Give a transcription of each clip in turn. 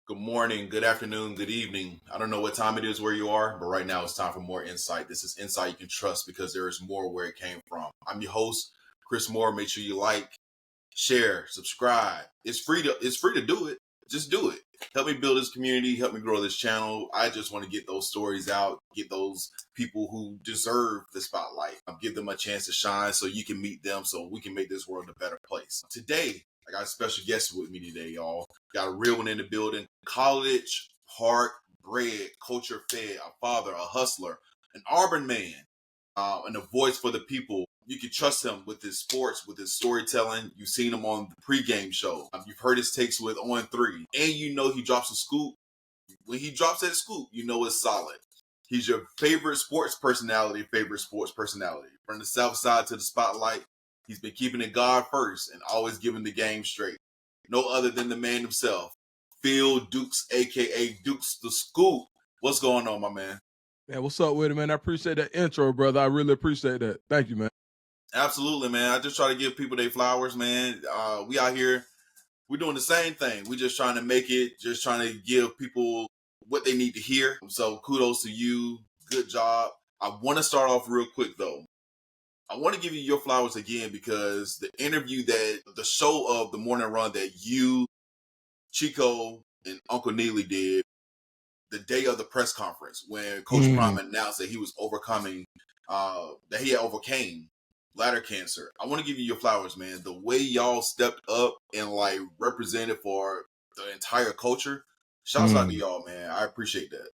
Good morning, good afternoon, good evening. I don't know what time it is where you are, but right now it's time for more insight. This is insight you can trust because there is more where it came from. I'm your host, Chris Moore. Make sure you like, share, subscribe. It's free to do it. Just do it. Help me build this community, help me grow this channel. I just want to get those stories out, get those people who deserve the spotlight. Give them a chance to shine so you can meet them so we can make this world a better place. Today, I got a special guest with me today, y'all. Got a real one in the building. College Park bred, culture fed, a father, a hustler, an Auburn man, and a voice for the people. You can trust him with his sports, with his storytelling. You've seen him on the pregame show. You've heard his takes with On 3. And you know he drops a scoop. When he drops that scoop, you know it's solid. He's your favorite sports personality. From the south side to the spotlight, he's been keeping it God first and always giving the game straight. No other than the man himself, Phil Dukes, a.k.a. Dukes the Scoop. What's going on, my man? Man, what's up with it, man? I appreciate that intro, brother. I really appreciate that. Thank you, man. Absolutely, man. I just try to give people their flowers, man. We out here, we're doing the same thing. We're just trying to make it, just trying to give people what they need to hear. So kudos to you. Good job. I want to start off real quick, though. I want to give you your flowers again because the show of the morning run that you, Chico, and Uncle Neely did the day of the press conference when Coach Prime announced that he was that he had overcame bladder cancer. I want to give you your flowers, man. The way y'all stepped up and like represented for the entire culture. Shouts out to y'all, man. I appreciate that.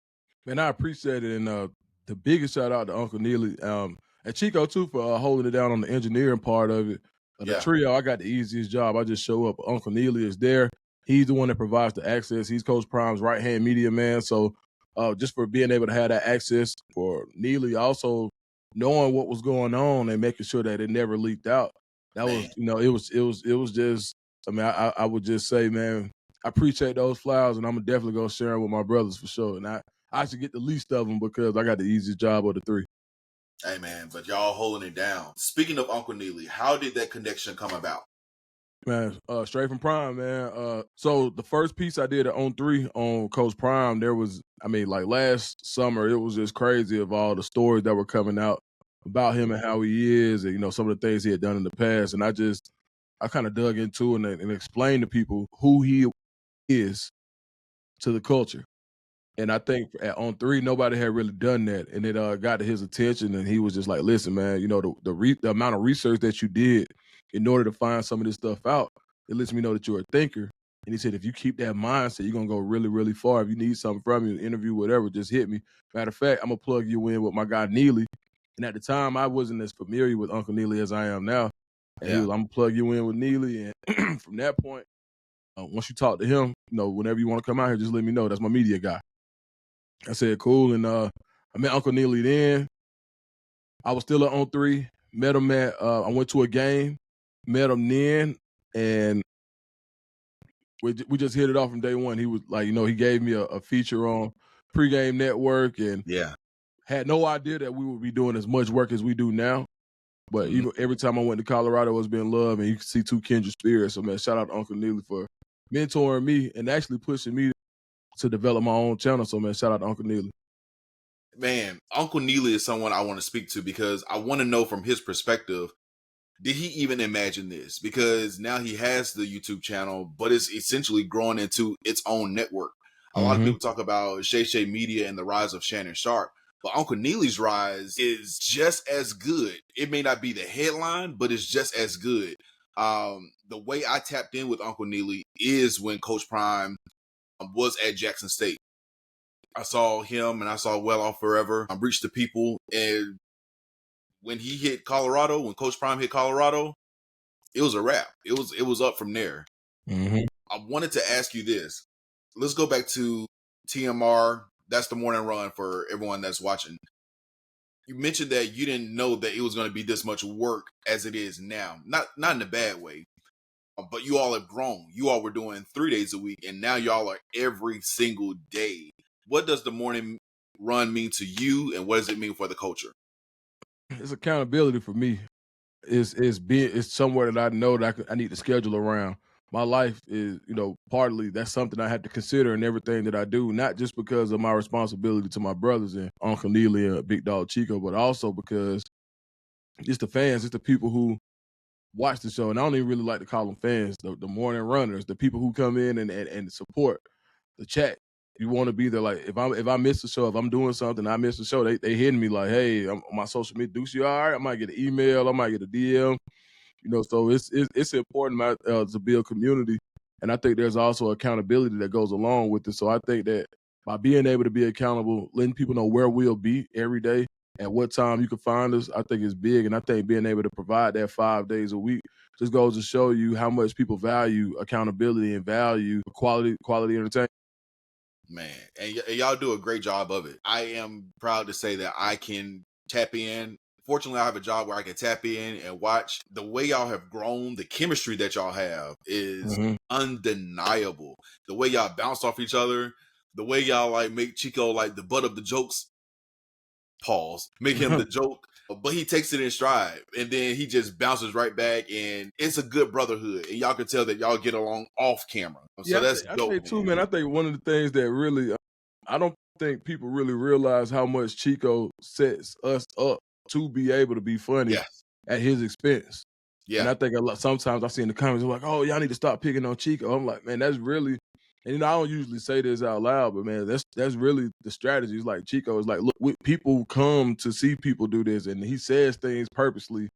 Man, I appreciate it. And the biggest shout out to Uncle Neely and Chico, too, for holding it down on the engineering part of it. The trio, I got the easiest job. I just show up. Uncle Neely is there. He's the one that provides the access. He's Coach Prime's right-hand media man. So just for being able to have that access for Neely, also knowing what was going on and making sure that it never leaked out. That was, it was just, I mean, I would just say, man, I appreciate those flowers, and I'm definitely going to share them with my brothers for sure. And I should get the least of them because I got the easiest job of the three. Hey, man, but y'all holding it down. Speaking of Uncle Neely, how did that connection come about? Man, straight from Prime, man. So the first piece I did at On 3 on Coach Prime, like last summer, it was just crazy of all the stories that were coming out about him and how he is and, some of the things he had done in the past. And I kind of dug into it and explained to people who he is to the culture. And I think at On 3, nobody had really done that. And it got to his attention, and he was just like, listen, man, the amount of research that you did in order to find some of this stuff out, it lets me know that you're a thinker. And he said, if you keep that mindset, you're going to go really, really far. If you need something from me, an interview, whatever, just hit me. Matter of fact, I'm going to plug you in with my guy, Neely. And at the time, I wasn't as familiar with Uncle Neely as I am now. And he was, I'm going to plug you in with Neely. And from that point, once you talk to him, whenever you want to come out here, just let me know. That's my media guy. I said, cool. And I met Uncle Neely then. I was still at On 3. Met him I went to a game, met him then, and we just hit it off from day one. He was like, he gave me a feature on Pregame Network and had no idea that we would be doing as much work as we do now. But even every time I went to Colorado, it's been love, and you can see two kindred spirits. So, man, shout out to Uncle Neely for mentoring me and actually pushing me to develop my own channel. So, man, shout out to Uncle Neely. Man, Uncle Neely is someone I want to speak to because I want to know from his perspective, did he even imagine this? Because now he has the YouTube channel, but it's essentially growing into its own network. A lot of people talk about Shay Media and the rise of Shannon Sharp, but Uncle Neely's rise is just as good. It may not be the headline, but it's just as good. The way I tapped in with Uncle Neely is when Coach Prime was at Jackson State. I saw him and I saw Well Off Forever reach the people. And when he hit Colorado, when Coach Prime hit Colorado, it was a wrap. It was up from there. I wanted to ask you this. Let's go back to TMR. That's the morning run for everyone that's watching. You mentioned that you didn't know that it was going to be this much work as it is now. Not in a bad way, but you all have grown. You all were doing 3 days a week, and now y'all are every single day. What does the morning run mean to you, and what does it mean for the culture? It's accountability for me. It's somewhere that I know that I need to schedule around. my life is, partly that's something I have to consider in everything that I do, not just because of my responsibility to my brothers and Uncle Neely and Big Dog Chico, but also because it's the fans, it's the people who watch the show. And I don't even really like to call them fans, the morning runners, the people who come in and support the chat. You want to be there. Like if I miss the show, if I'm doing something, I miss the show, they hitting me like, hey, I'm on my social media, Deuce, you all right? I might get an email, I might get a DM. So it's important to build community, and I think there's also accountability that goes along with it. So I think that by being able to be accountable, letting people know where we'll be every day, at what time you can find us, I think is big. And I think being able to provide that 5 days a week just goes to show you how much people value accountability and value quality entertainment. Man, and y'all do a great job of it. I am proud to say that I can tap in. Fortunately, I have a job where I can tap in and watch. The way y'all have grown, the chemistry that y'all have is undeniable. The way y'all bounce off each other, the way y'all like make Chico like the butt of the jokes. Pause. Make him the joke, but he takes it in stride, and then he just bounces right back, and it's a good brotherhood, and y'all can tell that y'all get along off camera. So that's I dope, think too, man. man. I think one of the things that really, I don't think people really realize how much Chico sets us up to be able to be funny Yes. at his expense. And Yeah. I think sometimes I see in the comments, they're like, oh, y'all need to stop picking on Chico. I'm like, man, that's really, and I don't usually say this out loud, but man, that's really the strategy. It's like Chico is like, look, people come to see people do this, and he says things purposely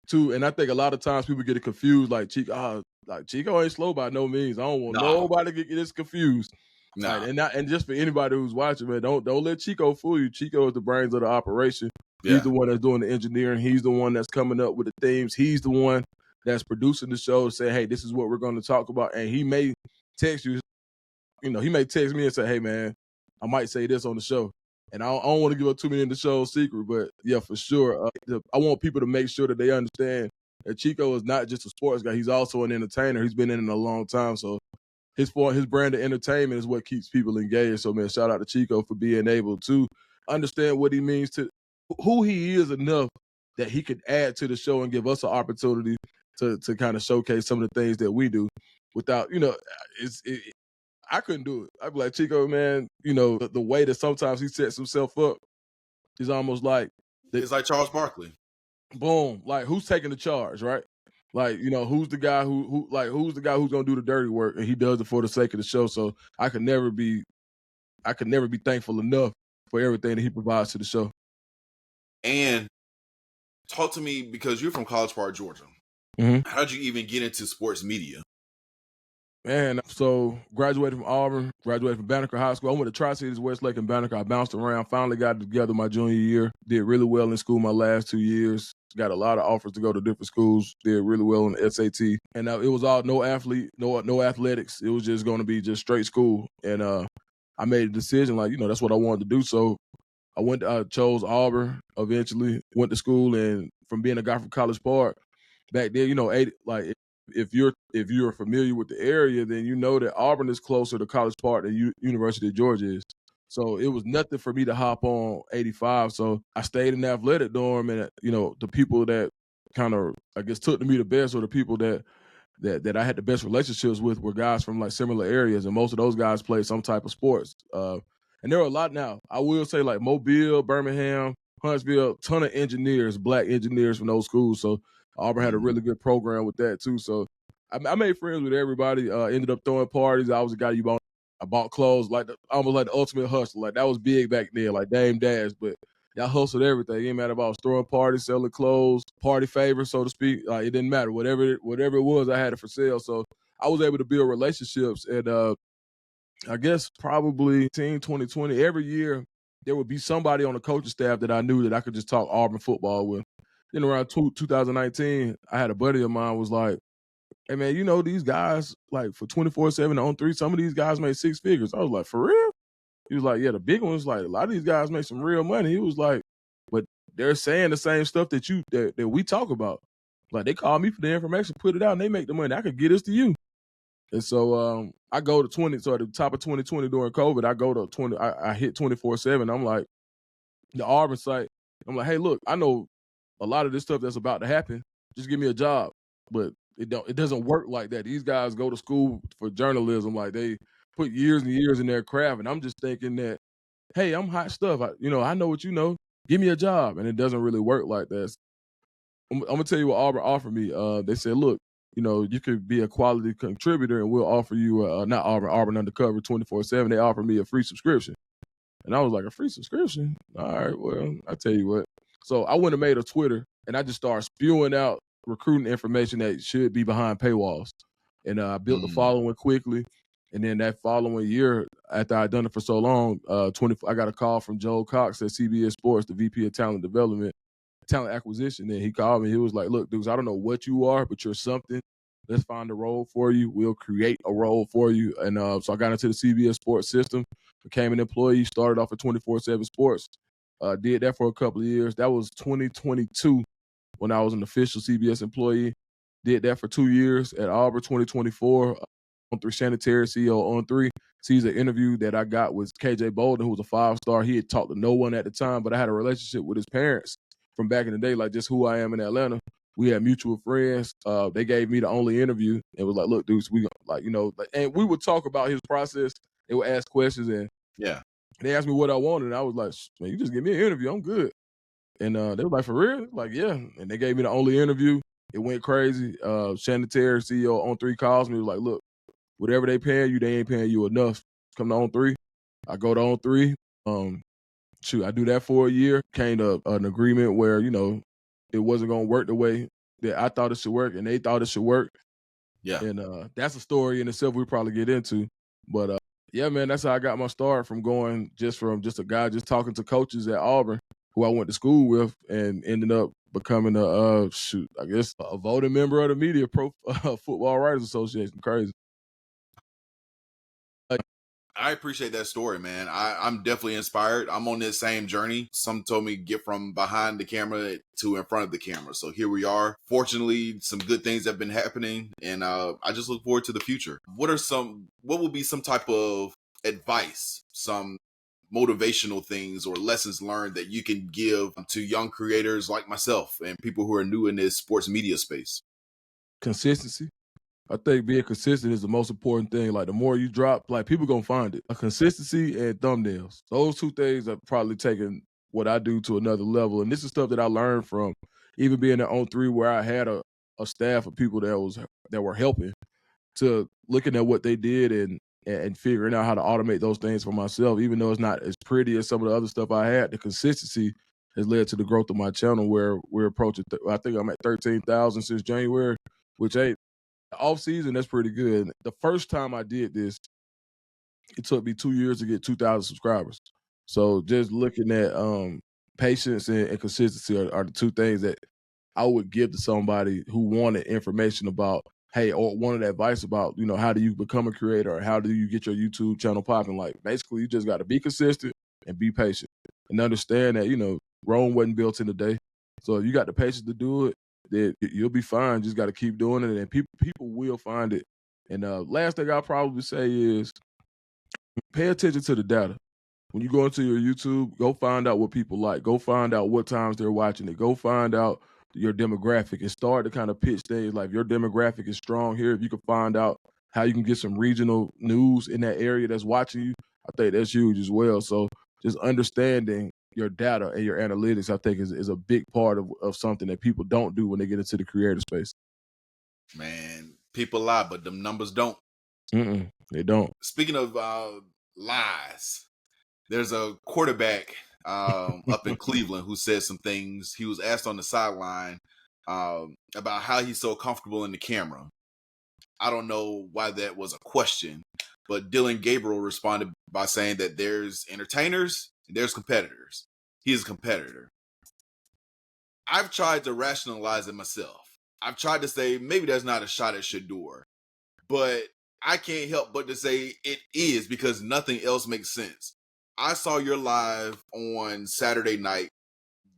too. And I think a lot of times people get it confused, like Chico ain't slow by no means. I don't want Nah. nobody to get this confused. Like, Nah. and just for anybody who's watching, man, don't let Chico fool you. Chico is the brains of the operation. Yeah. He's the one that's doing the engineering. He's the one that's coming up with the themes. He's the one that's producing the show, saying, hey, this is what we're going to talk about. And he may text you, he may text me and say, hey, man, I might say this on the show. And I don't want to give up too many in the show's secret, but yeah, for sure. I want people to make sure that they understand that Chico is not just a sports guy. He's also an entertainer. He's been in it a long time. So his brand of entertainment is what keeps people engaged. So, man, shout out to Chico for being able to understand what he means to who he is enough that he could add to the show and give us an opportunity to kind of showcase some of the things that we do without, I couldn't do it. I'd be like, Chico, man, the way that sometimes he sets himself up is almost like It's like Charles Barkley. Boom, like who's taking the charge, right? Like, who's the guy who's the guy who's gonna do the dirty work, and he does it for the sake of the show. So I could never be thankful enough for everything that he provides to the show. And talk to me, because you're from College Park, Georgia. How did you even get into sports media? Man, so graduated from Auburn, graduated from Banneker High School. I went to Tri-Cities, Westlake, and Banneker. I bounced around, finally got it together my junior year. Did really well in school my last 2 years. Got a lot of offers to go to different schools. Did really well in the SAT. And it was all no athletics. It was just going to be just straight school. And I made a decision, like, that's what I wanted to do. So I chose Auburn eventually, went to school, and from being a guy from College Park, back then, if you're familiar with the area, then you know that Auburn is closer to College Park than University of Georgia is. So it was nothing for me to hop on 85. So I stayed in the athletic dorm, and the people that kind of, I guess, took to me the best, or the people that I had the best relationships with, were guys from like similar areas, and most of those guys played some type of sports. And there are a lot now. I will say, like Mobile, Birmingham, Huntsville, ton of engineers, black engineers from those schools. So Auburn had a really good program with that too. So I made friends with everybody. Ended up throwing parties. I was a guy I bought clothes, almost like the ultimate hustler. Like that was big back then, like Dame Dash. But y'all hustled everything. It didn't matter if I was throwing parties, selling clothes, party favors, so to speak. Like, it didn't matter. Whatever it was, I had it for sale. So I was able to build relationships. And I guess probably 2020, every year there would be somebody on the coaching staff that I knew that I could just talk Auburn football with. Then around 2019, I had a buddy of mine was like, hey, man, these guys, like, for 24/7 on 3, some of these guys make 6 figures. I was like, for real? He was like, yeah, the big ones, like, a lot of these guys make some real money. He was like, but they're saying the same stuff that we talk about. Like, they call me for the information, put it out, and they make the money. I could get this to you. And so I go to 20. So at the top of 2020 during COVID, I go to 20. I hit 24/7. I'm like, the Auburn site. I'm like, hey, look, I know a lot of this stuff that's about to happen. Just give me a job. But It doesn't work like that. These guys go to school for journalism, like they put years and years in their craft, and I'm just thinking that, hey, I'm hot stuff. I know what you know. Give me a job, and it doesn't really work like that. I'm gonna tell you what Auburn offered me. They said, look, you could be a quality contributor, and we'll offer you not Auburn Undercover 24/7. They offered me a free subscription, and I was like, a free subscription? All right, well, I tell you what. So I went and made a Twitter, and I just started spewing out recruiting information that should be behind paywalls, and I built the following quickly. And then that following year, after I'd done it for so long, I got a call from Joel Cox at CBS Sports, the VP of Talent Development, Talent Acquisition. And he called me. He was like, look, dudes, I don't know what you are, but you're something. Let's find a role for you. We'll create a role for you. And so I got into the CBS Sports system, became an employee, started off at 24/7 Sports, did that for a couple of years. That was 2022 when I was an official CBS employee. Did that for 2 years at Auburn. 2024, on 3 Sanitary, CEO on 3. Sees an interview that I got with KJ Bolden, who was a 5-star. He had talked to no one at the time, but I had a relationship with his parents from back in the day, like just who I am in Atlanta. We had mutual friends. They gave me the only interview. It was like, look, dudes, and we would talk about his process. They would ask questions, and they asked me what I wanted, and I was like, man, you just give me an interview, I'm good. And they were like, for real? Like, yeah. And they gave me the only interview. It went crazy. Shannon Terry, CEO on 3, calls me. He was like, look, whatever they paying you, they ain't paying you enough. Come to on 3. I go to on 3. I do that for a year. Came to an agreement where, it wasn't going to work the way that I thought it should work, and they thought it should work. Yeah. And that's a story in itself we probably get into. But yeah, man, that's how I got my start, from going from a guy just talking to coaches at Auburn who I went to school with, and ended up becoming a voting member of the Media Pro Football Writers Association. Crazy. I appreciate that story, man. I'm definitely inspired. I'm on this same journey. Some told me get from behind the camera to in front of the camera. So here we are. Fortunately, some good things have been happening, and I just look forward to the future. What will be some type of advice, some motivational things or lessons learned that you can give to young creators like myself and people who are new in this sports media space? Consistency. I think being consistent is the most important thing. Like, the more you drop, like, people gonna find it. A consistency and thumbnails. Those 2 things have probably taken what I do to another level. And this is stuff that I learned from even being at on 3, where I had a staff of people that were helping, to looking at what they did and figuring out how to automate those things for myself. Even though it's not as pretty as some of the other stuff I had, the consistency has led to the growth of my channel, where we're approaching, I think I'm at 13,000 since January, which ain't, off season, that's pretty good. The first time I did this, it took me 2 years to get 2,000 subscribers. So just looking at patience and consistency are the 2 things that I would give to somebody who wanted information about, hey, or wanted advice about, how do you become a creator, or how do you get your YouTube channel popping? Like, basically, you just got to be consistent and be patient, and understand that, Rome wasn't built in a day. So if you got the patience to do it, then you'll be fine. Just got to keep doing it, and people will find it. And last thing I'll probably say is, pay attention to the data. When you go into your YouTube, go find out what people like. Go find out what times they're watching it. Go find out your demographic, and start to kind of pitch things like, your demographic is strong here. If you can find out how you can get some regional news in that area that's watching you, I think that's huge as well. So just understanding your data and your analytics, I think is a big part of something that people don't do when they get into the creator space. Man, people lie, but them numbers don't. They don't. Speaking of lies, there's a quarterback up in Cleveland who said some things. He was asked on the sideline about how he's so comfortable in the camera. I don't know why that was a question, but Dillon Gabriel responded by saying that there's entertainers and there's competitors. He is a competitor. I've tried to rationalize it myself. I've tried to say maybe that's not a shot at Shedeur, but I can't help but to say it is, because nothing else makes sense. I saw your live on Saturday night.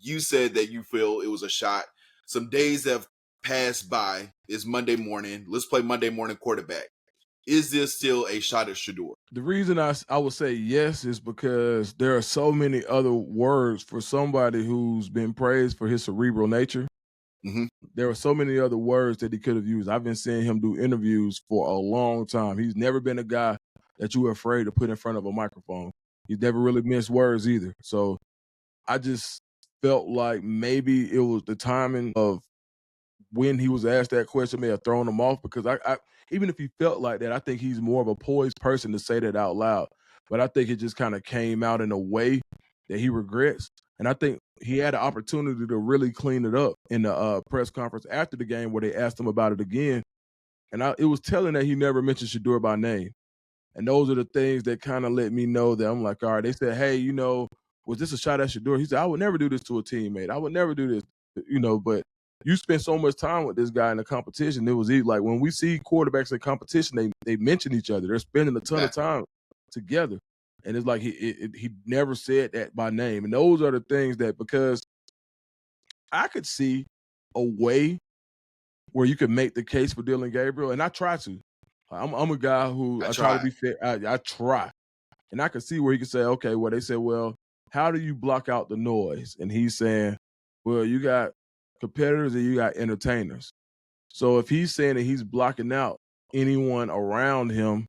You said that you feel it was a shot. Some days have passed by. It's Monday morning. Let's play Monday morning quarterback. Is this still a shot at Shedeur? The reason I would say yes is because there are so many other words for somebody who's been praised for his cerebral nature Mhm. There were so many other words that he could have used. I've been seeing him do interviews for a long time. He's never been a guy that you were afraid to put in front of a microphone. He's never really missed words either. So I just felt like maybe it was the timing of when he was asked that question may have thrown him off because I even if he felt like that, I think he's more of a poised person to say that out loud. But I think it just kind of came out in a way that he regrets. And I think he had an opportunity to really clean it up in the press conference after the game where they asked him about it again. And it was telling that he never mentioned Shedeur by name. And those are the things that kind of let me know that I'm like, all right, they said, hey, was this a shot at Shedeur? He said, I would never do this to a teammate. I would never do this, but you spend so much time with this guy in the competition. It was like when we see quarterbacks in competition, they mention each other. They're spending a ton of Exactly. time together. And it's like he never said that by name. And those are the things that because I could see a way where you could make the case for Dillon Gabriel, and I try to. I'm a guy who I I try to tried. be fair. I try. And I could see where he could say, okay, well, they said, well, how do you block out the noise? And he's saying, well, you got competitors and you got entertainers. So if he's saying that he's blocking out anyone around him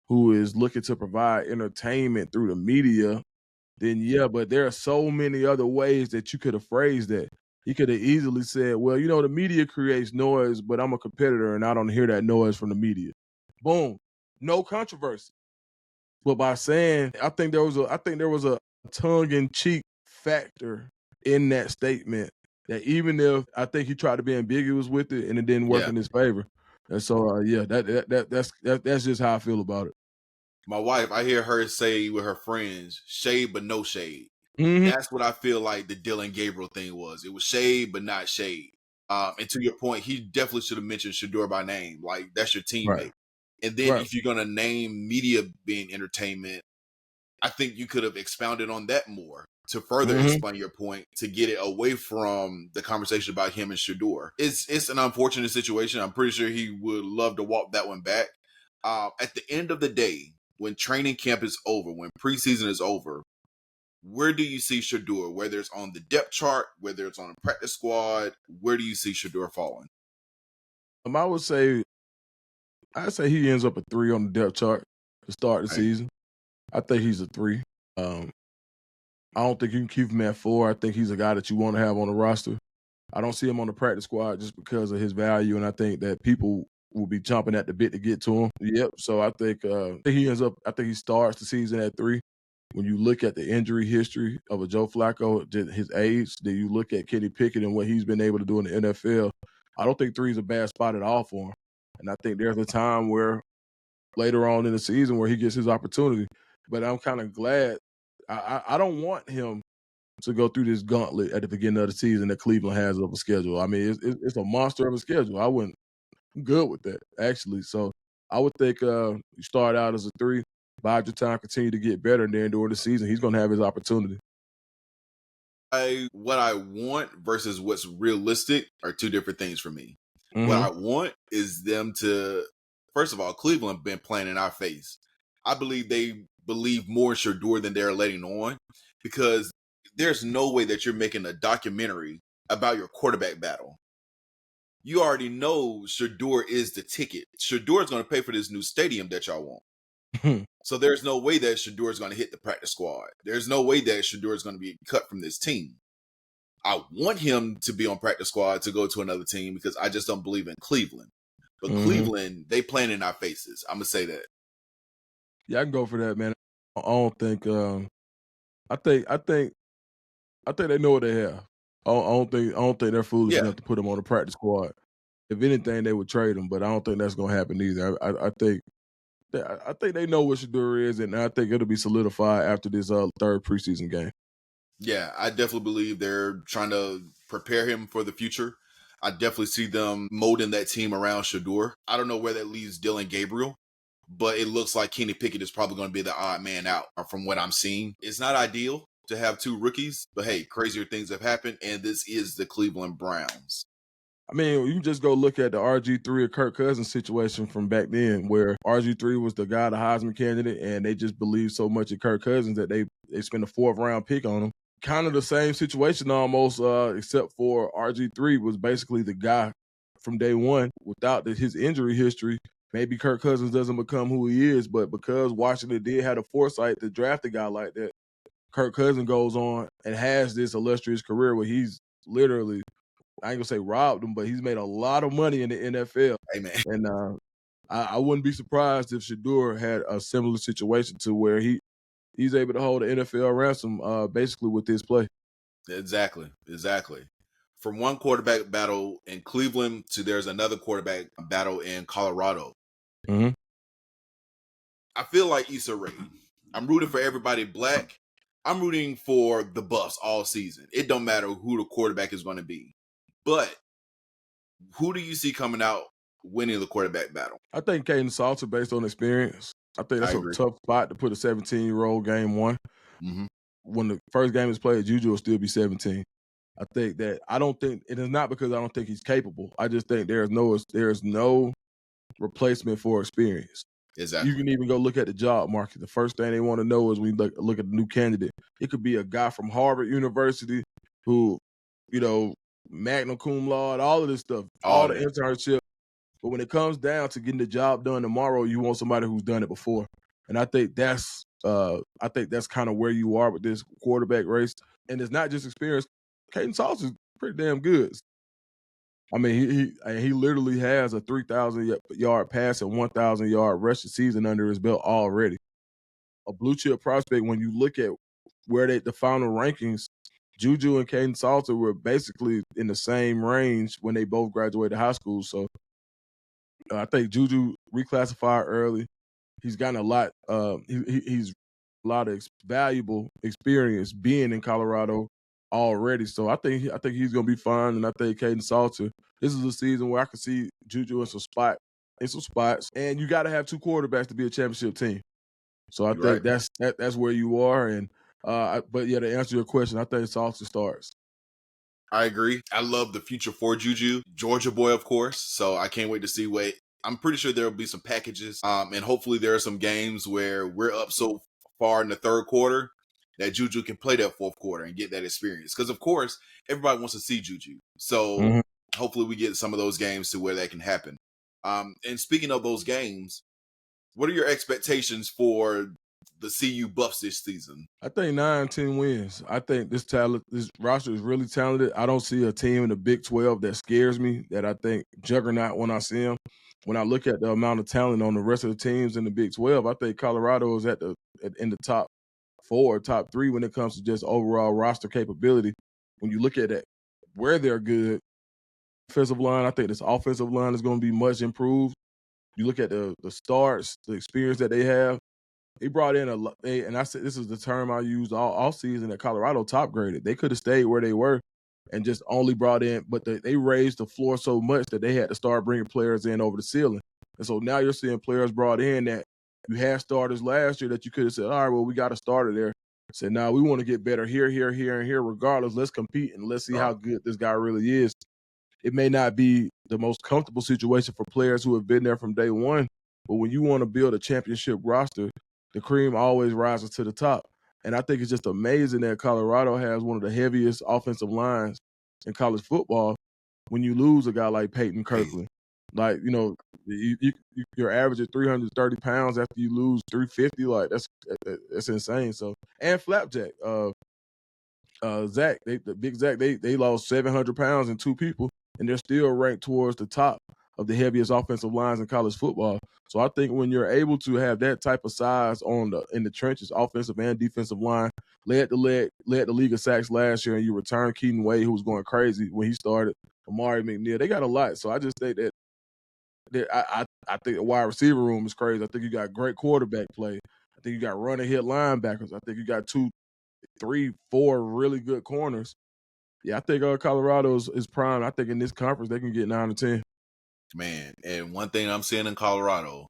who is looking to provide entertainment through the media, then yeah, but there are so many other ways that you could have phrased that. He could have easily said, well, the media creates noise, but I'm a competitor and I don't hear that noise from the media. Boom. No controversy. But by saying, I think there was a tongue-in-cheek factor in that statement that even if I think he tried to be ambiguous with it and it didn't work Yeah. in his favor. And so yeah, that's just how I feel about it. My wife, I hear her say with her friends, shade but no shade. Mhm. That's what I feel like the Dillon Gabriel thing was. It was shade but not shade. And to your point, he definitely should have mentioned Shedeur by name. Like, that's your Right. teammate. And then Right. if you're gonna name media being entertainment, I think you could have expounded on that more to further Mhm. explain your point to get it away from the conversation about him and Shedeur. It's an unfortunate situation. I'm pretty sure he would love to walk that one back. At the end of the day, when training camp is over, when preseason is over, where do you see Shedeur? Whether it's on the depth chart, whether it's on a practice squad, where do you see Shedeur falling? I would say I'd say he ends up a 3 on the depth chart to start the Right. season. I think he's a 3. Um, I don't think you can keep him at 4. I think he's a guy that you want to have on the roster. I don't see him on the practice squad just because of his value, and I think that people will be chomping at the bit to get to him. Yep. So I think he starts the season at 3. When you look at the injury history of a Joe Flacco, his age, then you look at Kenny Pickett and what he's been able to do in the NFL. I don't think 3 is a bad spot at all for him. And I think there's a time where later on in the season where he gets his opportunity. But I'm kind of glad. I don't want him to go through this gauntlet at the beginning of the season that Cleveland has of a schedule. I mean, it's a monster of a schedule. I'm good with that, actually. So I would think you start out as a 3, bide your time, continue to get better, and then during the season, he's going to have his opportunity. What I want versus what's realistic are two different things for me. What Mhm. I want is them to, first of all, Cleveland been playing in our face. I believe they believe more in Shedeur than they're letting on because there's no way that you're making a documentary about your quarterback battle. You already know Shedeur is the ticket. Shedeur is going to pay for this new stadium that y'all want. So there's no way that Shedeur is going to hit the practice squad. There's no way that Shedeur is going to be cut from this team. I want him to be on practice squad to go to another team because I just don't believe in Cleveland. But Mhm. Cleveland, they playing in our faces. I'm gonna say that. Yeah, I can go for that, man. I don't think I think I think I think they know what they have. I don't think they're foolish Yeah, enough to put him on the practice squad. If anything, they would trade him, but I don't think that's gonna happen either. I think they know what Shedeur is, and I think it'll be solidified after this third preseason game. yeah. I definitely believe they're trying to prepare him for the future. I definitely see them molding that team around Shedeur. I don't know where that leaves Dillon Gabriel, but it looks like Kenny Pickett is probably going to be the odd man out from what I'm seeing. It's not ideal to have two rookies, but hey, crazier things have happened, and this is the Cleveland Browns. I mean, you just go look at the RG3 or Kirk Cousins situation from back then, where RG3 was the guy, the Heisman candidate, and they just believed so much in Kirk Cousins that they spent a 4th round pick on him. kind of the same situation almost, except for RG3 was basically the guy from day one without his injury history. Maybe Kirk Cousins doesn't become who he is, but because Washington did have the foresight to draft a guy like that, Kirk Cousins goes on and has this illustrious career where he's literally, I ain't gonna say robbed him, but he's made a lot of money in the NFL. Amen. And I wouldn't be surprised if Shedeur had a similar situation to where he's able to hold the NFL ransom basically with his play. Exactly. From one quarterback battle in Cleveland to there's another quarterback battle in Colorado. Mm-hmm. I feel like Issa Rae. I'm rooting for everybody black. I'm rooting for the Buffs all season. It don't matter who the quarterback is going to be. But who do you see coming out winning the quarterback battle? I think Caden Salter, based on experience, I think that's I a agree. tough spot to put a 17-year-old game one. Mm-hmm. When the first game is played, Juju will still be 17. I think that I don't think it is not because I don't think he's capable. I just think there's no replacement for experience. Exactly. You can even go look at the job market. The first thing they want to know is when you look at the new candidate. It could be a guy from Harvard University who, magna cum laude, all of this stuff, all the internship. But when it comes down to getting the job done tomorrow, you want somebody who's done it before. And I think that's kind of where you are with this quarterback race. And it's not just experience. Caden Salter is pretty damn good. I mean, he literally has a 3,000-yard pass and 1,000-yard rushing season under his belt already. A blue chip prospect. When you look at where the final rankings, Juju and Caden Salter were basically in the same range when they both graduated high school. So I think Juju reclassified early. He's gotten a lot. He's a lot of valuable experience being in Colorado already. So I think he's gonna be fine, and I think Caden Salter. This is a season where I can see Juju in some spots, and you got to have two quarterbacks to be a championship team. So I think that's where you are. And but yeah, to answer your question, I think Salter starts. I agree. I love the future for Juju. Georgia boy, of course. So I can't wait to see what. I'm pretty sure there will be some packages. And hopefully there are some games where we're up so far in the third quarter that Juju can play that fourth quarter and get that experience. Because, of course, everybody wants to see Juju. So hopefully we get some of those games to where that can happen. And speaking of those games, what are your expectations for the CU Buffs this season? I think 9-10 wins. I think this roster is really talented. I don't see a team in the Big 12 that scares me, that I think juggernaut when I see them. When I look at the amount of talent on the rest of the teams in the Big 12, I think Colorado is in the top 4, top 3 when it comes to just overall roster capability. When you look at that, where they're good, offensive line, I think this offensive line is going to be much improved. You look at the starts, the experience that they have. He brought in and I said this is the term I used all season, that Colorado top graded. They could have stayed where they were and just only brought in, but they raised the floor so much that they had to start bringing players in over the ceiling. And so now you're seeing players brought in that you had starters last year that you could have said, all right, well, we got a starter there. Said, now we want to get better here, here, here, and here. Regardless, let's compete and let's see how good this guy really is. It may not be the most comfortable situation for players who have been there from day one, but when you want to build a championship roster, the cream always rises to the top. And I think it's just amazing that Colorado has one of the heaviest offensive lines in college football when you lose a guy like Peyton Kirkland. Like, you're averaging 330 pounds after you lose 350. Like, that's insane. So, and Flapjack, Zach, the big Zach, they lost 700 pounds in 2 people, and they're still ranked towards the top of the heaviest offensive lines in college football. So I think when you're able to have that type of size in the trenches, offensive and defensive line, led the league of sacks last year, and you return Keaton Wade, who was going crazy when he started, Amari McNeil, they got a lot. So I just think that I think the wide receiver room is crazy. I think you got great quarterback play. I think you got run and hit linebackers. I think you got 2, 3, 4 really good corners. Yeah, I think Colorado is prime. I think in this conference they can get 9 or 10. Man, and one thing I'm seeing in Colorado,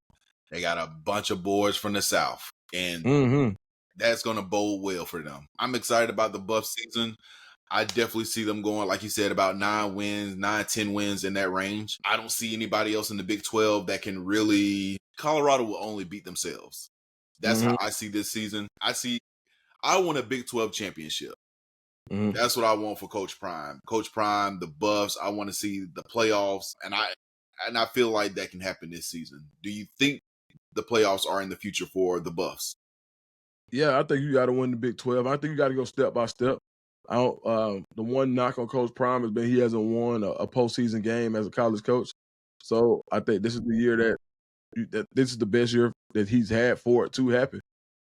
they got a bunch of boys from the South, and that's going to bode well for them. I'm excited about the Buff season. I definitely see them going, like you said, about 9, 10 wins in that range. I don't see anybody else in the Big 12 that can really. Colorado will only beat themselves. That's how I see this season. I want a Big 12 championship. Mhm. That's what I want for Coach Prime. Coach Prime, the Buffs. I want to see the playoffs, and I feel like that can happen this season. Do you think the playoffs are in the future for the Buffs? Yeah, I think you got to win the Big 12. I think you got to go step by step. I don't. The one knock on Coach Prime has been he hasn't won a postseason game as a college coach. So I think this is the year that this is the best year that he's had for it to happen.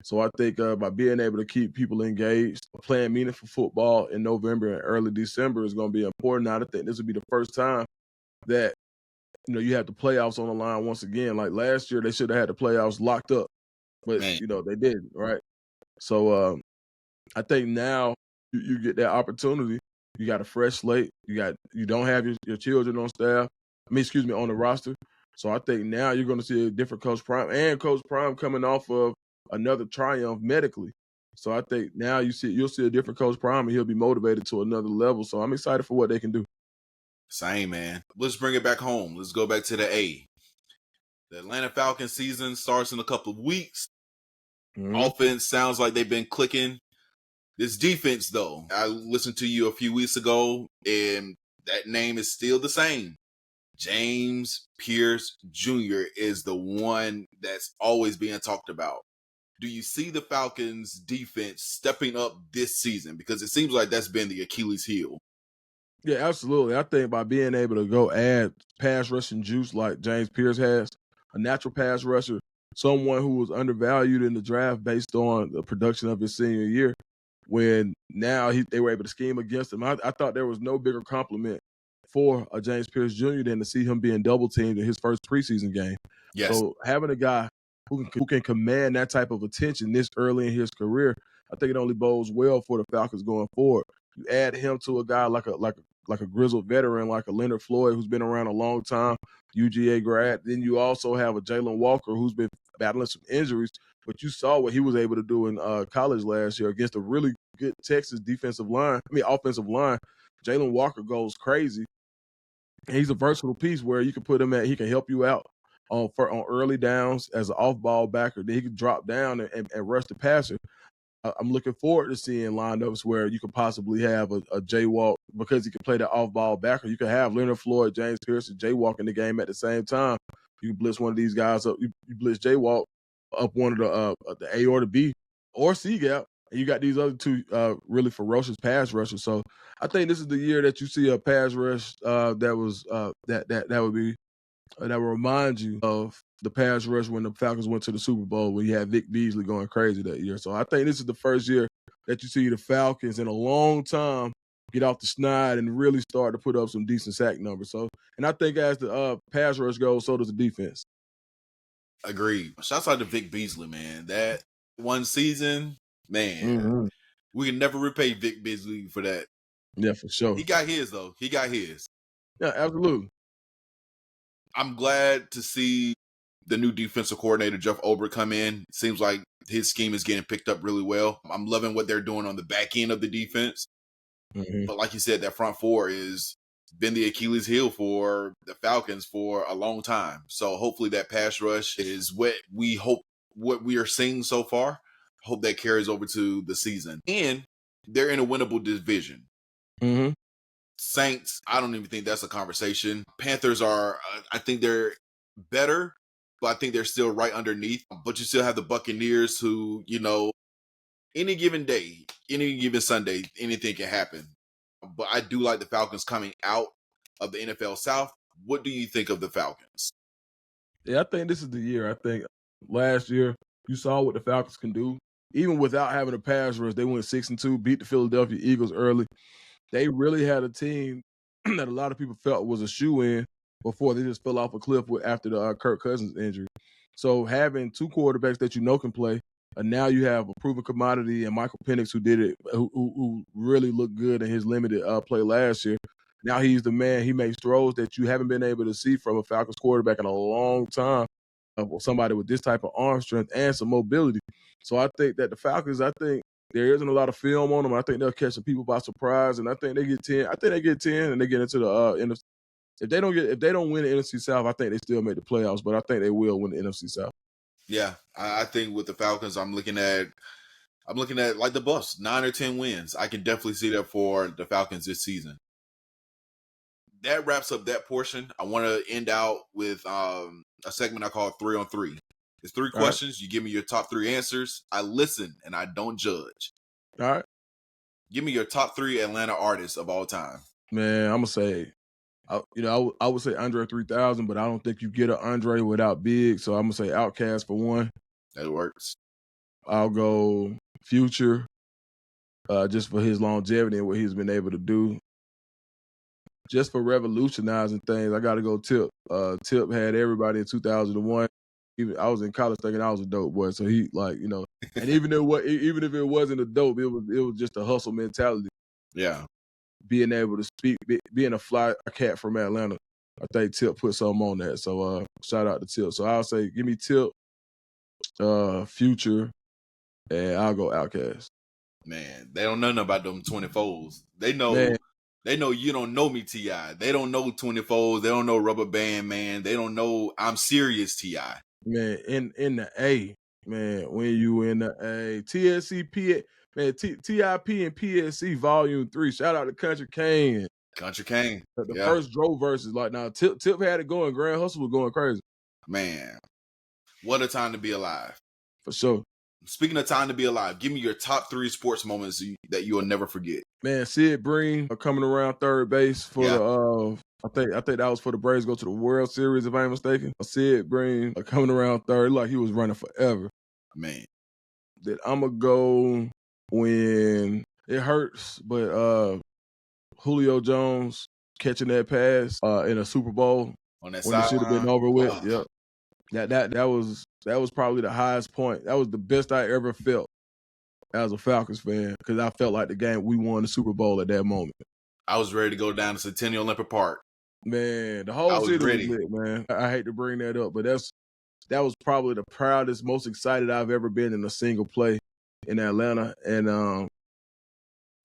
So I think by being able to keep people engaged, playing meaningful football in November and early December is going to be important. Now, I think this will be the first time that you have the playoffs on the line once again. Like last year, they should have had the playoffs locked up, but Man, they didn't, right? So I think now you get that opportunity. You got a fresh slate. You don't have your children on staff. Excuse me, on the roster. So I think now you're going to see a different Coach Prime and Coach Prime coming off of another triumph medically. So I think now you'll see a different Coach Prime and he'll be motivated to another level. So I'm excited for what they can do. same man. Let's bring it back home. Let's go back to the A. The Atlanta Falcons season starts in a couple of weeks. Mhm. Offense sounds like they've been clicking. This defense, though, I listened to you a few weeks ago, and that name is still the same. James Pearce Jr. is the one that's always being talked about. Do you see the Falcons defense stepping up this season? Because it seems like that's been the Achilles heel. Yeah, absolutely. I think by being able to go add pass rushing juice like James Pierce has, a natural pass rusher, someone who was undervalued in the draft based on the production of his senior year, when now they were able to scheme against him. I thought there was no bigger compliment for a James Pierce Jr. than to see him being double teamed in his first preseason game. Yes, So having a guy who can command that type of attention this early in his career, I think it only bodes well for the Falcons going forward. You add him to a guy like a grizzled veteran, like a Leonard Floyd, who's been around a long time, UGA grad. Then you also have a Jalen Walker, who's been battling some injuries, but you saw what he was able to do in college last year against a really good Texas offensive line. Jalen Walker goes crazy. And he's a versatile piece where you can put him at. He can help you out on early downs as an off-ball backer. Then he can drop down and rush the passer. I'm looking forward to seeing lineups where you could possibly have a jaywalk because he can play the off-ball backer. You can have Leonard Floyd, James Pierce, and jaywalk in the game at the same time. You can blitz one of these guys up. You blitz jaywalk up one of the A or the B or C gap, and you got these other two really ferocious pass rushers. So I think this is the year that you see a pass rush that would be that will remind you of the pass rush when the Falcons went to the Super Bowl when you had Vic Beasley going crazy that year. So I think this is the first year that you see the Falcons in a long time get off the snide and really start to put up some decent sack numbers. So, and I think as the pass rush goes, so does the defense. agreed. Shouts out to Vic Beasley, man. That one season, man, Mhm. we can never repay Vic Beasley for that. Yeah, for sure. He got his, though. He got his. Yeah, absolutely. I'm glad to see the new defensive coordinator, Jeff Olbrich, come in. Seems like his scheme is getting picked up really well. I'm loving what they're doing on the back end of the defense. Mhm. But like you said, that front four is been the Achilles heel for the Falcons for a long time. So hopefully that pass rush is what we are seeing so far. Hope that carries over to the season. And they're in a winnable division. Mhm. Saints, I don't even think that's a conversation. Panthers are, I think they're better, but I think they're still right underneath. But you still have the Buccaneers who, any given day, any given Sunday, anything can happen. But I do like the Falcons coming out of the NFL South. What do you think of the Falcons? Yeah, I think this is the year. I think last year you saw what the Falcons can do. Even without having a pass rush, they went 6-2, beat the Philadelphia Eagles early. They really had a team that a lot of people felt was a shoe-in before they just fell off a cliff after the Kirk Cousins injury. So having two quarterbacks that you know can play, and now you have a proven commodity and Michael Penix who did it, who really looked good in his limited play last year. Now he's the man. He makes throws that you haven't been able to see from a Falcons quarterback in a long time. Somebody with this type of arm strength and some mobility. So I think that the Falcons, I think there isn't a lot of film on them. I think they'll catch some people by surprise, and I think they get 10. I think they get 10, and they get into the NFC. If they don't win the NFC South, I think they still make the playoffs. But I think they will win the NFC South. Yeah, I think with the Falcons, I'm looking at I'm looking at like the Buffs, 9 or 10 wins. I can definitely see that for the Falcons this season. That wraps up that portion. I want to end out with a segment I call 3 on 3. It's 3 questions. You give me your top 3 answers. I listen and I don't judge. All right. Give me your top 3 Atlanta artists of all time. Man, I'm gonna say, I would say Andre 3000, but I don't think you get an Andre without Big. So I'm gonna say Outkast for one. That works. I'll go Future, just for his longevity and what he's been able to do. Just for revolutionizing things, I got to go Tip. Tip had everybody in 2001. Even I was in college thinking I was a dope boy, so he and even if it wasn't a dope, it was just a hustle mentality. Yeah, being able to speak, being a fly cat from Atlanta, I think Tip put something on that. So shout out to Tip. So I'll say give me Tip, Future, and I'll go Outkast. Man, they don't know nothing about them 24s. They know. Man. They know you don't know me, T.I. They don't know 24s. They don't know Rubber Band Man. They don't know I'm Serious, T.I. Man, in the A, man, when you in the A, TSCP, man, TIP and PSC Volume 3. Shout out to Country Kane. Country Kane. The first Dro verses, like now, Tip had it going. Grand Hustle was going crazy. Man, what a time to be alive. For sure. Speaking of time to be alive, give me your top 3 sports moments that you will never forget. Man, Sid Breen coming around third base for the I think that was for the Braves go to the World Series, if I ain't mistaken. Sid Breen coming around third, like he was running forever. Man. Then I'm going to go when it hurts, but Julio Jones catching that pass in a Super Bowl on that when it should have been over with. Oh. Yep. That was probably the highest point. That was the best I ever felt as a Falcons fan, because I felt like we won the Super Bowl at that moment. I was ready to go down to Centennial Olympic Park. Man, the whole city was lit, man. I hate to bring that up, but that was probably the proudest, most excited I've ever been in a single play in Atlanta. And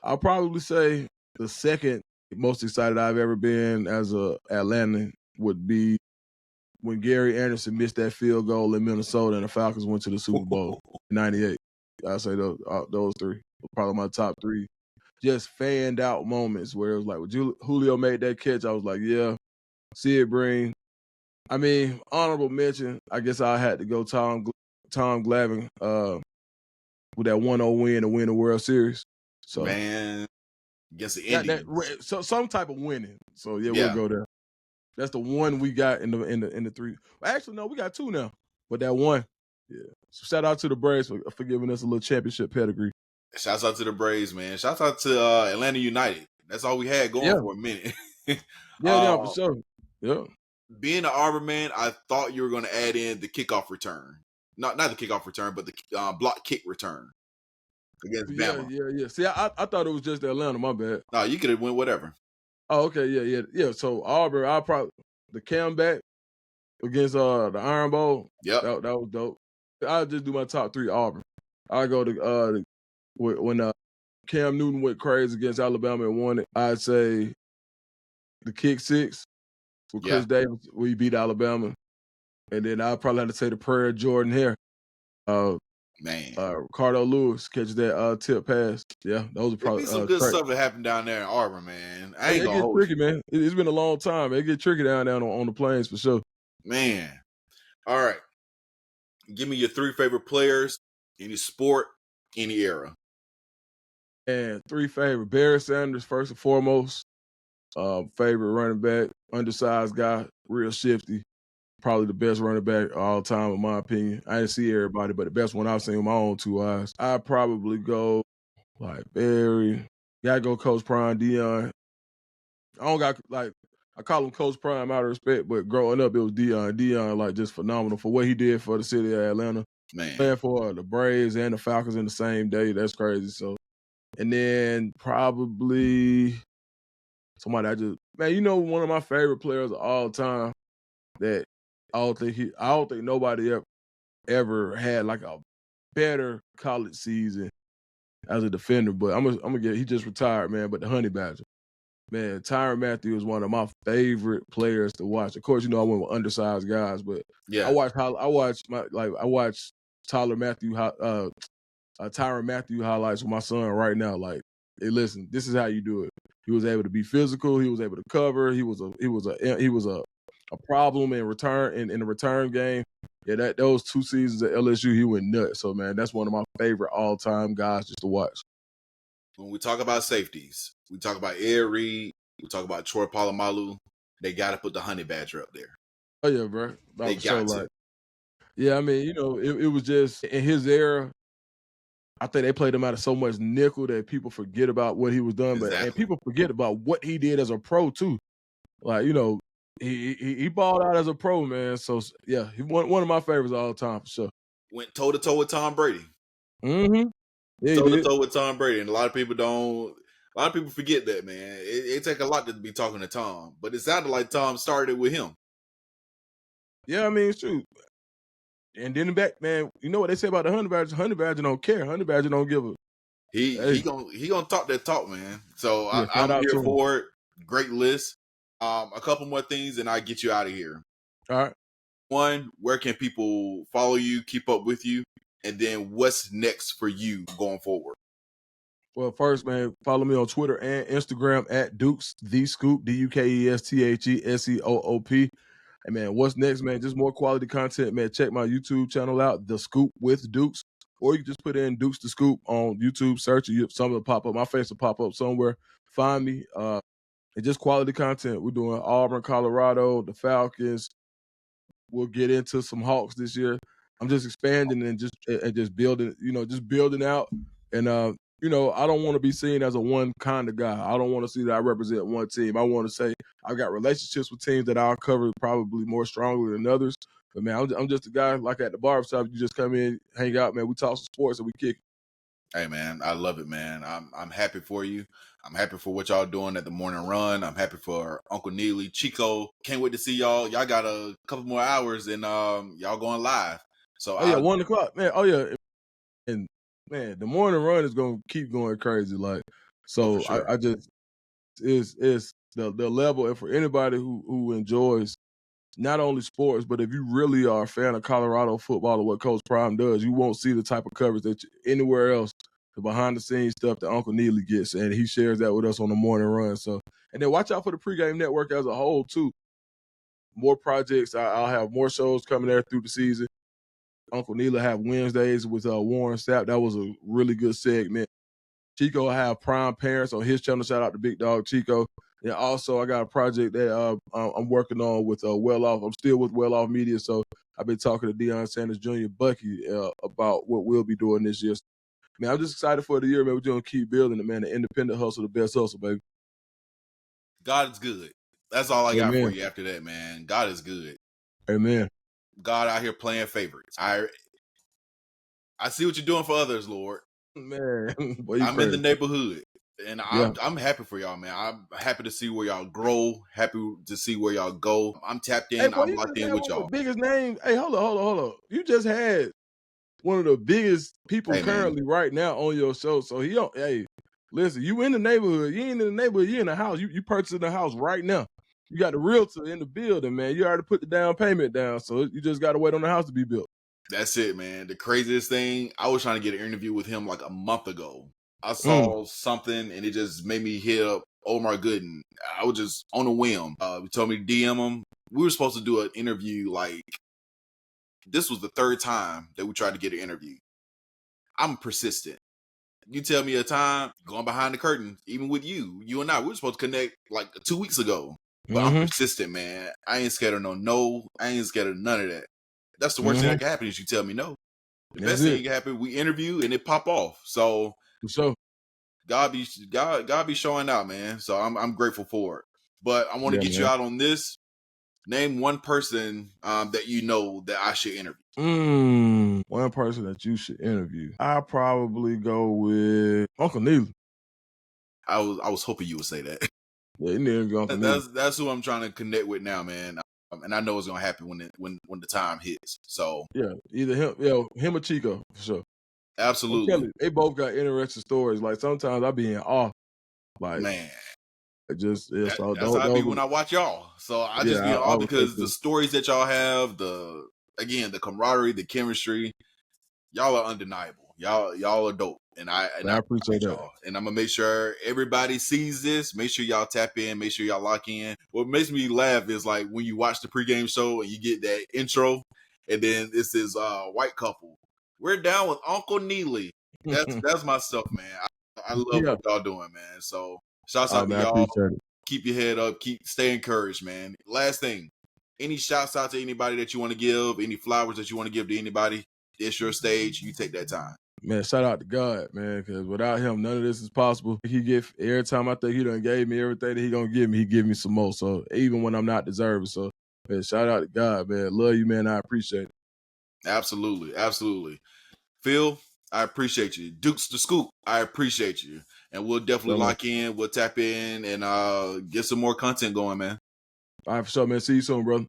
I'll probably say the second most excited I've ever been as a Atlantan would be when Gary Anderson missed that field goal in Minnesota and the Falcons went to the Super Bowl in '98. I say those 3 probably my top 3. Just fanned out moments where it was like, when Julio made that catch, I was like, yeah, Sid Breen. I mean, honorable mention, I guess I had to go Tom Glavine with that 1-0 win to win the World Series. So, man, against the Indians. So some type of winning. So yeah, we'll go there. That's the one we got in the 3. Actually, no, we got 2 now. But that one, yeah. So shout out to the Braves for giving us a little championship pedigree. Shouts out to the Braves, man. Shouts out to Atlanta United. That's all we had going for a minute. For sure. Yeah. Being an Auburn man, I thought you were going to add in the kickoff return. Not the kickoff return, but the block kick return against Bama. Yeah. See, I thought it was just Atlanta. My bad. No, you could have went whatever. Oh, okay. Yeah. So Auburn, I'll probably the comeback against the Iron Bowl. Yep. That was dope. I'll just do my top 3 Auburn. I go to when Cam Newton went crazy against Alabama and won it. I'd say the kick 6 with Chris Davis, we beat Alabama. And then I'll probably have to say the prayer of Jordan Hare. Man. Ricardo Lewis catches that tip pass. Yeah, those are probably some good stuff that happened down there in Auburn, man. I ain't gonna hold tricky, man. It's been a long time. It get tricky down on the plains for sure. Man. All right. Give me your 3 favorite players, any sport, any era. And 3 favorite. Shedeur Sanders, first and foremost. Favorite running back, undersized guy, real shifty. Probably the best running back of all time, in my opinion. I didn't see everybody, but the best one I've seen with my own 2 eyes. I'd probably go like Barry. Gotta go Coach Prime, Deion. I don't got I call him Coach Prime out of respect, but growing up it was Deion. Deion, like, just phenomenal for what he did for the city of Atlanta. Man. Playing for the Braves and the Falcons in the same day. That's crazy. So, and then probably somebody one of my favorite players of all time that I don't think nobody ever had like a better college season as a defender. But I'm gonna get, he just retired, man. But the Honey Badger, man, Tyrann Mathieu is one of my favorite players to watch. Of course, I went with undersized guys, but I watched Tyler Matthew, Tyrann Mathieu highlights with my son right now. Like, hey, listen, this is how you do it. He was able to be physical. He was able to cover. He was a problem in return in the return game. Yeah, those 2 seasons at LSU, he went nuts. So man, that's one of my favorite all time guys just to watch. When we talk about safeties, we talk about Ed Reed, we talk about Troy Polamalu. They got to put the Honey Badger up there. Oh yeah, bro. They got to. Like, yeah, I mean, it was just in his era. I think they played him out of so much nickel that people forget about what he was doing, Exactly. and people forget about what he did as a pro too. Like, he balled out as a pro, man. So yeah, he one of my favorites all the time for sure. Went toe to toe with Tom Brady. Mm-hmm. Yeah, toe to toe with Tom Brady, and a lot of people forget that, man. It take a lot to be talking to Tom, but it sounded like Tom started with him. Yeah, I mean, it's true. And then back, man, you know what they say about the Honey Badger? Honey Badger don't care. Honey Badger don't give a. He gonna talk that talk, man. So Yeah, I'm here for it. Great list. A couple more things, and I get you out of here. All right. One, where can people follow you, keep up with you, and then what's next for you going forward? Well, first, man, follow me on Twitter and Instagram at Dukes the Scoop, DUKESTHESEOOP. And man, what's next, man? Just more quality content, man. Check my YouTube channel out, The Scoop with Dukes. Or you can just put in Dukes the Scoop on YouTube, search it, something will pop up. My face will pop up somewhere. Find me. And just quality content. We're doing Auburn, Colorado, the Falcons. We'll get into some Hawks this year. I'm just expanding and just building, just building out. And I don't want to be seen as a one kind of guy. I don't want to see that I represent one team. I want to say I've got relationships with teams that I'll cover probably more strongly than others. But man, I'm just a guy like at the barbershop. You just come in, hang out, man. We talk some sports and we kick it. Hey man, I love it, man. I'm happy for you. I'm happy for what y'all doing at the morning run. I'm happy for Uncle Neely, Chico. Can't wait to see y'all. Y'all got a couple more hours and y'all going live. So 1:00, man. Oh yeah, and man, the morning run is gonna keep going crazy. Like, so sure. I just it's the level, and for anybody who enjoys not only sports, but if you really are a fan of Colorado football or what Coach Prime does, you won't see the type of coverage that anywhere else, the behind the scenes stuff that Uncle Neely gets, and he shares that with us on the morning run. So, and then watch out for the pregame network as a whole too. More projects. I'll have more shows coming there through the season. Uncle Neely have Wednesdays with Warren Sapp. That was a really good segment. Chico will have Prime Parents on his channel. Shout out to Big Dog Chico. And also, I got a project that I'm working on with Well Off. I'm still with Well Off Media, so I've been talking to Dillon Sanders Jr. Bucky about what we'll be doing this year. Man, I'm just excited for the year, man. We're going to keep building it, man. The independent hustle, the best hustle, baby. God is good. That's all I got for you after that, man. God is good. Amen. God out here playing favorites. I see what you're doing for others, Lord. Man, I'm in the neighborhood, and I'm happy for y'all, man. I'm happy to see where y'all grow. Happy to see where y'all go. I'm tapped in. I'm locked in with y'all. The biggest name. Hey, hold on. You just had one of the biggest people currently right now on your show. So he don't. Hey, listen, you in the neighborhood. You ain't in the neighborhood. You in the house. You purchasing the house right now. You got the realtor in the building, man. You already put the down payment down, so you just got to wait on the house to be built. That's it, man. The craziest thing, I was trying to get an interview with him like a month ago. I saw something and it just made me hit up Omar Gooden. I was just on a whim. He told me to DM him. We were supposed to do an interview like this was the third time that we tried to get an interview. I'm persistent. You tell me a time, going behind the curtain, even with you and I, we were supposed to connect like 2 weeks ago. But I'm persistent, man. I ain't scared of no. I ain't scared of none of that. That's the worst thing that can happen is you tell me no. The best thing that can happen, we interview and it pop off. So God be showing out, man. So I'm grateful for it. But I want to get you out on this. Name one person that you know that I should interview. One person that you should interview. I'll probably go with Uncle Neely. I was hoping you would say that. Yeah, you need to go Uncle Neely. That's who I'm trying to connect with now, man. And I know it's gonna happen when the time hits. So yeah, either him or Chico for sure. Absolutely, they both got interesting stories. Like sometimes I be in awe. Like man, that's how I be when I watch y'all. So I just be in awe because the stories that y'all have, the camaraderie, the chemistry, y'all are undeniable. Y'all are dope. And I appreciate that. y'all. And I'm gonna make sure everybody sees this. Make sure y'all tap in. Make sure y'all lock in. What makes me laugh is like when you watch the pregame show and you get that intro, and then this is white couple. We're down with Uncle Neely. That's my stuff, man. I love what y'all doing, man. So shouts out to I y'all. appreciate it. Keep your head up. Stay encouraged, man. Last thing, any shouts out to anybody that you want to give, any flowers that you want to give to anybody? It's your stage. You take that time. Man, shout out to God, man, because without him, none of this is possible. Every time I think he done gave me everything that he gonna give me, he give me some more. So even when I'm not deserving. So, man, shout out to God, man. Love you, man. I appreciate it. Absolutely. Absolutely. Phil, I appreciate you. Dukes the Scoop, I appreciate you. And we'll definitely lock in. We'll tap in and get some more content going, man. All right, for sure, man. See you soon, brother.